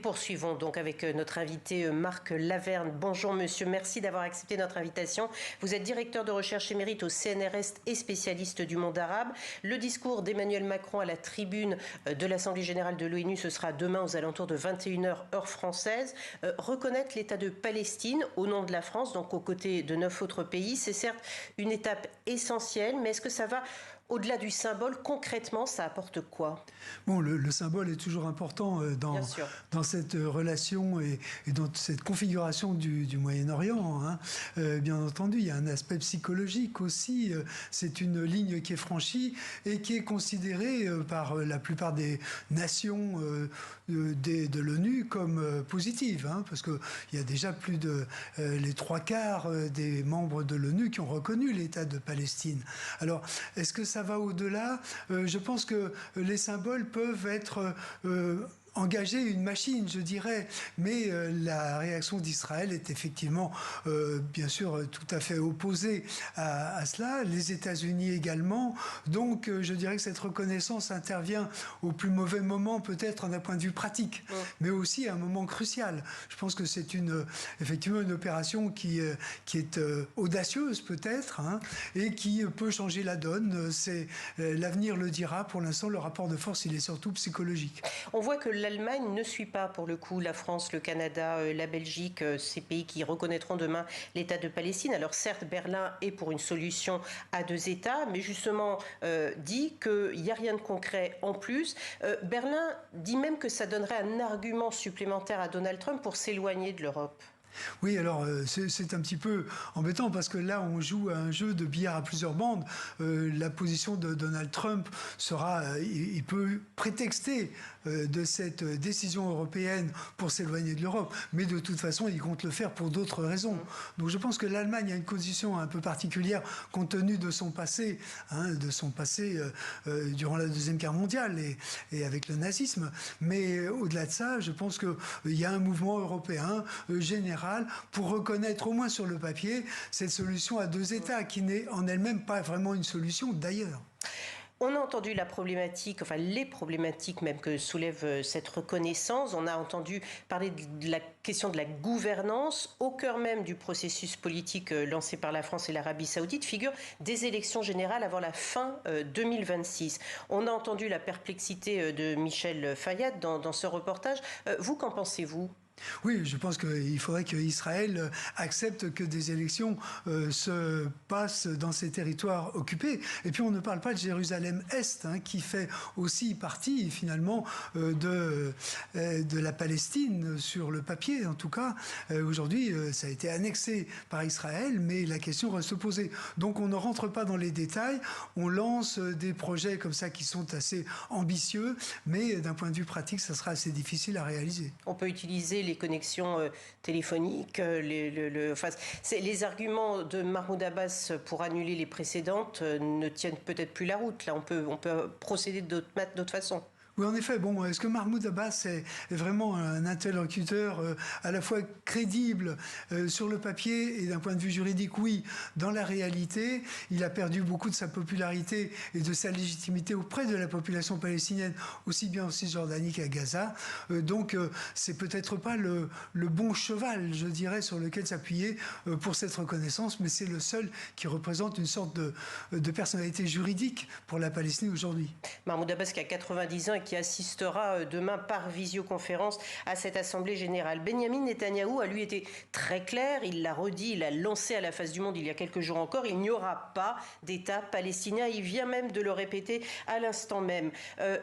poursuivons donc avec notre invité Marc Laverne. Bonjour monsieur, merci d'avoir accepté notre invitation. Vous êtes directeur de recherche émérite au CNRS et spécialiste du monde arabe. Le discours d'Emmanuel Macron à la tribune de l'Assemblée générale de l'ONU, ce sera demain aux alentours de 21 h heure française. Reconnaître l'État de Palestine au nom de la France, donc aux côtés de 9 autres pays, c'est certes une étape essentielle, mais est-ce que ça va au-delà du symbole? Concrètement, ça apporte quoi? Bon, le symbole est toujours important dans cette relation et dans cette configuration du Moyen-Orient. Hein. Bien entendu, il y a un aspect psychologique aussi. C'est une ligne qui est franchie et qui est considérée par la plupart des nations de l'ONU comme positive. Hein, parce qu'il y a déjà plus de les 3/4 des membres de l'ONU qui ont reconnu l'État de Palestine. Alors, est-ce que ça va au-delà? Je pense que les symboles peuvent être engager une machine, je dirais, mais la réaction d'Israël est effectivement, bien sûr, tout à fait opposée à cela. Les États-Unis également. Donc, je dirais que cette reconnaissance intervient au plus mauvais moment, peut-être d'un point de vue pratique, mais aussi à un moment crucial. Je pense que c'est effectivement une opération qui est audacieuse, peut-être, hein, et qui peut changer la donne. L'avenir le dira. Pour l'instant, le rapport de force, il est surtout psychologique. On voit que l'Allemagne ne suit pas, pour le coup, la France, le Canada, la Belgique, ces pays qui reconnaîtront demain l'État de Palestine. Alors certes, Berlin est pour une solution à 2 États, mais justement dit qu'il n'y a rien de concret en plus. Berlin dit même que ça donnerait un argument supplémentaire à Donald Trump pour s'éloigner de l'Europe. Oui, alors c'est un petit peu embêtant parce que là, on joue à un jeu de billard à plusieurs bandes. La position de Donald Trump sera, il peut prétexter de cette décision européenne pour s'éloigner de l'Europe, mais de toute façon, il compte le faire pour d'autres raisons. Donc je pense que l'Allemagne a une position un peu particulière compte tenu de son passé, hein, durant la Deuxième Guerre mondiale et avec le nazisme. Mais au-delà de ça, je pense qu'il y a un mouvement européen général pour reconnaître au moins sur le papier cette solution à 2 États qui n'est en elle-même pas vraiment une solution d'ailleurs. On a entendu la problématique, enfin les problématiques même que soulève cette reconnaissance. On a entendu parler de la question de la gouvernance. Au cœur même du processus politique lancé par la France et l'Arabie Saoudite figurent des élections générales avant la fin 2026. On a entendu la perplexité de Michel Fayad dans ce reportage. Vous, qu'en pensez-vous ? Oui, je pense qu'il faudrait qu'Israël accepte que des élections se passent dans ces territoires occupés. Et puis on ne parle pas de Jérusalem-Est, hein, qui fait aussi partie finalement de la Palestine sur le papier. En tout cas, aujourd'hui, ça a été annexé par Israël, mais la question reste posée. Donc on ne rentre pas dans les détails, on lance des projets comme ça qui sont assez ambitieux, mais d'un point de vue pratique, ça sera assez difficile à réaliser. On peut utiliser les connexions téléphoniques, les arguments de Mahmoud Abbas pour annuler les précédentes ne tiennent peut-être plus la route. Là, on peut procéder d'autre façon. Oui, en effet. Bon, est-ce que Mahmoud Abbas est vraiment un interlocuteur à la fois crédible sur le papier et d'un point de vue juridique? Oui. Dans la réalité, il a perdu beaucoup de sa popularité et de sa légitimité auprès de la population palestinienne, aussi bien en Cisjordanie qu'à Gaza. Donc, c'est peut-être pas le bon cheval, je dirais, sur lequel s'appuyer pour cette reconnaissance, mais c'est le seul qui représente une sorte de personnalité juridique pour la Palestine aujourd'hui. Mahmoud Abbas qui a 90 ans et qui assistera demain par visioconférence à cette Assemblée générale. Benyamin Netanyahou a lui été très clair, il l'a redit, il a lancé à la face du monde il y a quelques jours encore, il n'y aura pas d'État palestinien, il vient même de le répéter à l'instant même.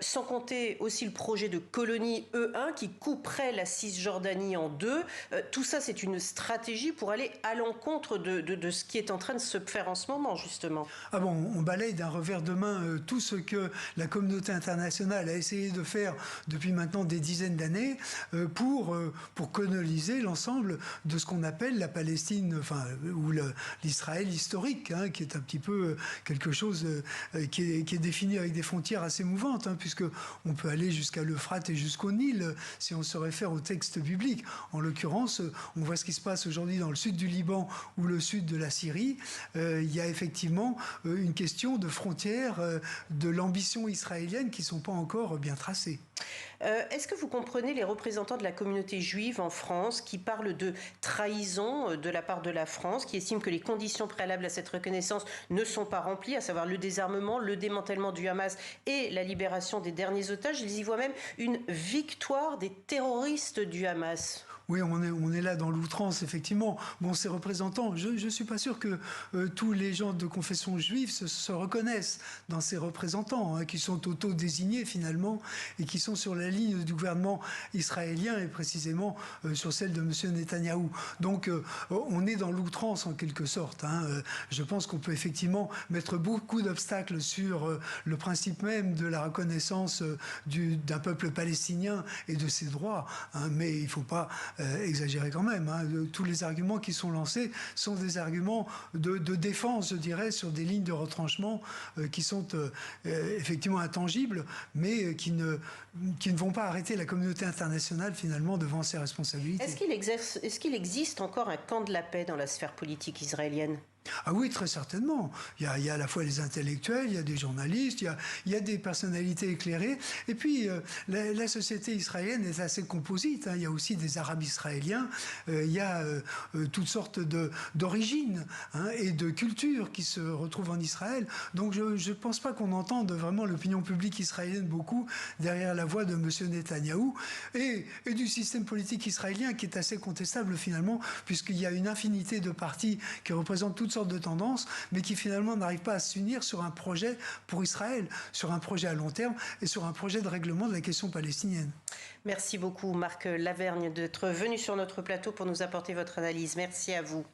Sans compter aussi le projet de colonie E1 qui couperait la Cisjordanie en 2. Tout ça, c'est une stratégie pour aller à l'encontre de ce qui est en train de se faire en ce moment, justement. Ah bon, on balaye d'un revers de main tout ce que la communauté internationale a essayé de faire depuis maintenant des dizaines d'années pour coloniser l'ensemble de ce qu'on appelle la Palestine, enfin, ou l'Israël historique, hein, qui est un petit peu quelque chose qui est défini avec des frontières assez mouvantes, hein, puisque on peut aller jusqu'à l'Euphrate et jusqu'au Nil si on se réfère au texte biblique. En l'occurrence, on voit ce qui se passe aujourd'hui dans le sud du Liban ou le sud de la Syrie. Il y a effectivement une question de frontières de l'ambition israélienne qui ne sont pas encore bien tracé. Est-ce que vous comprenez les représentants de la communauté juive en France qui parlent de trahison de la part de la France, qui estiment que les conditions préalables à cette reconnaissance ne sont pas remplies, à savoir le désarmement, le démantèlement du Hamas et la libération des derniers otages? Ils y voient même une victoire des terroristes du Hamas. Oui, on est là dans l'outrance, effectivement. Bon, ces représentants, je ne suis pas sûr que tous les gens de confession juive se reconnaissent dans ces représentants, qui sont auto-désignés finalement, et qui sont sur la ligne du gouvernement israélien, et précisément sur celle de M. Netanyahou. Donc, on est dans l'outrance en quelque sorte. Je pense qu'on peut effectivement mettre beaucoup d'obstacles sur le principe même de la reconnaissance d'un peuple palestinien et de ses droits. Mais il ne faut pas exagérer quand même. Tous les arguments qui sont lancés sont des arguments de défense, je dirais, sur des lignes de retranchement qui sont effectivement intangibles, mais qui ne vont pas arrêter la communauté internationale finalement devant ses responsabilités. Est-ce qu'il existe encore un camp de la paix dans la sphère politique israélienne ? Ah oui, très certainement. Il y a à la fois les intellectuels, il y a des journalistes, il y a des personnalités éclairées. Et puis, la société israélienne est assez composite. Il y a aussi des Arabes israéliens. Il y a toutes sortes d'origines et de cultures qui se retrouvent en Israël. Donc, je ne pense pas qu'on entende vraiment l'opinion publique israélienne beaucoup derrière la voix de M. Netanyahou et du système politique israélien qui est assez contestable finalement, puisqu'il y a une infinité de partis qui représentent toutes sortes de tendances, mais qui finalement n'arrivent pas à s'unir sur un projet pour Israël, sur un projet à long terme et sur un projet de règlement de la question palestinienne. Merci beaucoup Marc Lavergne d'être venu sur notre plateau pour nous apporter votre analyse. Merci à vous.